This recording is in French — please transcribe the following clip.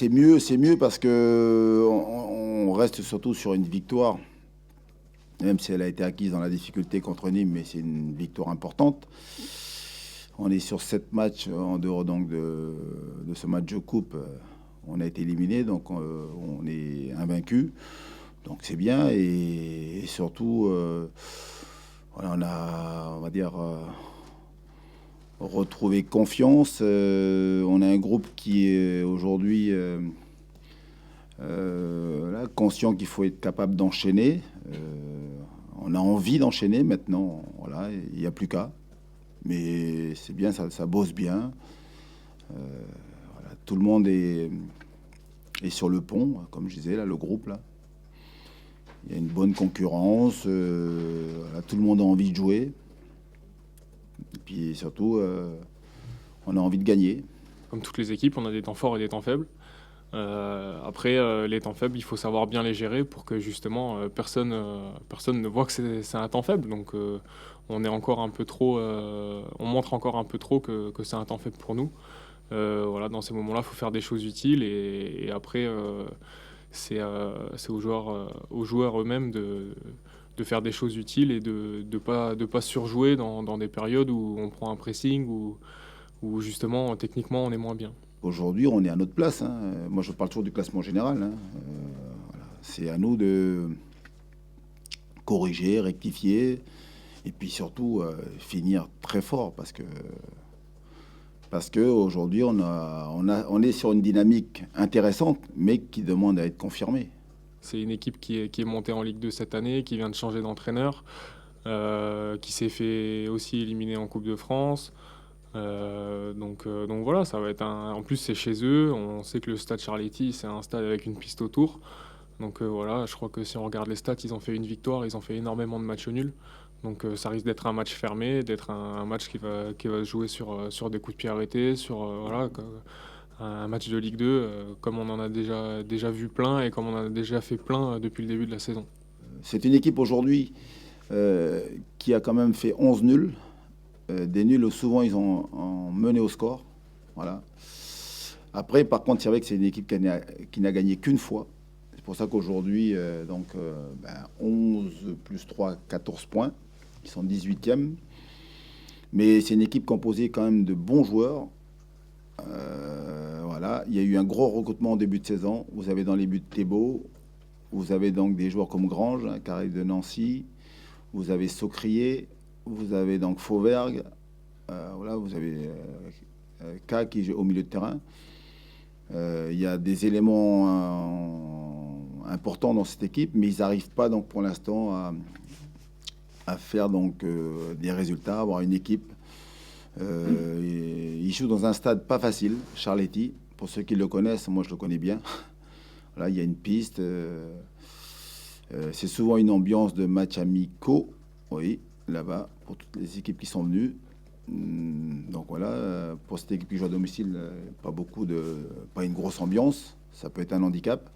C'est mieux parce que on reste surtout sur une victoire, même si elle a été acquise dans la difficulté contre Nîmes, mais c'est une victoire importante. On est sur 7 matchs en dehors donc de ce match de coupe. On a été éliminé, donc on est invaincu. Donc c'est bien et surtout, voilà, on va dire, retrouvé confiance. On a un groupe qui est aujourd'hui là, conscient qu'il faut être capable d'enchaîner. On a envie d'enchaîner maintenant. Voilà, il n'y a plus qu'à. Mais c'est bien, ça bosse bien. Voilà, tout le monde est sur le pont, comme je disais, là, le groupe. Là. Il y a une bonne concurrence. Voilà, tout le monde a envie de jouer. Et puis surtout, on a envie de gagner. Comme toutes les équipes, on a des temps forts et des temps faibles. Après, les temps faibles, il faut savoir bien les gérer pour que justement personne ne voit que c'est un temps faible. Donc on est encore un peu trop, on montre encore un peu trop que c'est un temps faible pour nous. Voilà, dans ces moments-là, il faut faire des choses utiles et après c'est aux joueurs eux-mêmes de faire des choses utiles et de pas surjouer dans des périodes où on prend un pressing où justement techniquement on est moins bien. Aujourd'hui, on est à notre place. Hein. Moi, je parle toujours du classement général. Hein. Voilà. C'est à nous de corriger, rectifier, et puis surtout finir très fort parce que aujourd'hui, on est sur une dynamique intéressante, mais qui demande à être confirmée. C'est une équipe qui est montée en Ligue 2 cette année, qui vient de changer d'entraîneur, qui s'est fait aussi éliminer en Coupe de France. Donc voilà, ça va être un. En plus, c'est chez eux. On sait que le stade Charletti, c'est un stade avec une piste autour. Donc voilà, je crois que si on regarde les stats, ils ont fait une victoire, ils ont fait énormément de matchs nuls. Donc ça risque d'être un match fermé, d'être un match qui va se jouer sur des coups de pied arrêtés, sur voilà, un match de Ligue 2, comme on en a déjà vu plein et comme on en a déjà fait plein depuis le début de la saison. C'est une équipe aujourd'hui qui a quand même fait 11 nuls. Des nuls, souvent, ils ont mené au score. Voilà. Après, par contre, c'est vrai que c'est une équipe qui n'a gagné qu'une fois. C'est pour ça qu'aujourd'hui, 11 plus 3, 14 points. Ils sont 18e. Mais c'est une équipe composée quand même de bons joueurs. Voilà. Il y a eu un gros recrutement en début de saison. Vous avez dans les buts Thébault. Vous avez donc des joueurs comme Grange, hein, qui arrive de Nancy. Vous avez Saucrier. Vous avez donc Fauvergue. Voilà, vous avez K qui joue au milieu de terrain. Il y a des éléments importants dans cette équipe, mais ils n'arrivent pas donc pour l'instant à faire donc des résultats, avoir une équipe. Ils jouent dans un stade pas facile, Charletti. Pour ceux qui le connaissent, moi je le connais bien. Là, il y a une piste. C'est souvent une ambiance de match amicaux, oui, là-bas, pour toutes les équipes qui sont venues. Donc voilà, pour cette équipe qui joue à domicile, pas une grosse ambiance. Ça peut être un handicap.